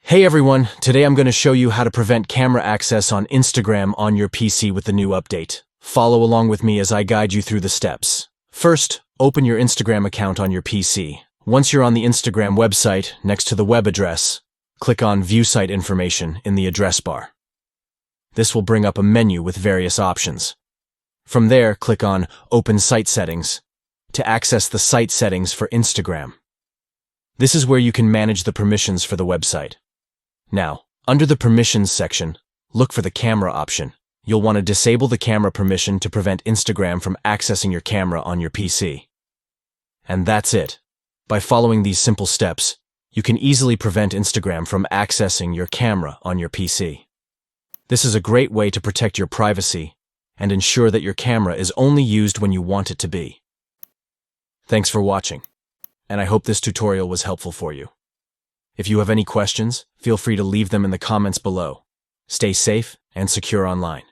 Hey everyone, today I'm going to show you how to prevent camera access on Instagram on your PC with the new update. Follow along with me as I guide you through the steps. First, open your Instagram account on your PC. Once you're on the Instagram website, next to the web address, click on View Site Information in the address bar. This will bring up a menu with various options. From there, click on Open Site Settings to access the site settings for Instagram. This is where you can manage the permissions for the website. Now, under the Permissions section, look for the Camera option. You'll want to disable the camera permission to prevent Instagram from accessing your camera on your PC. And that's it. By following these simple steps, you can easily prevent Instagram from accessing your camera on your PC. This is a great way to protect your privacy and ensure that your camera is only used when you want it to be. Thanks for watching, and I hope this tutorial was helpful for you. If you have any questions, feel free to leave them in the comments below. Stay safe and secure online.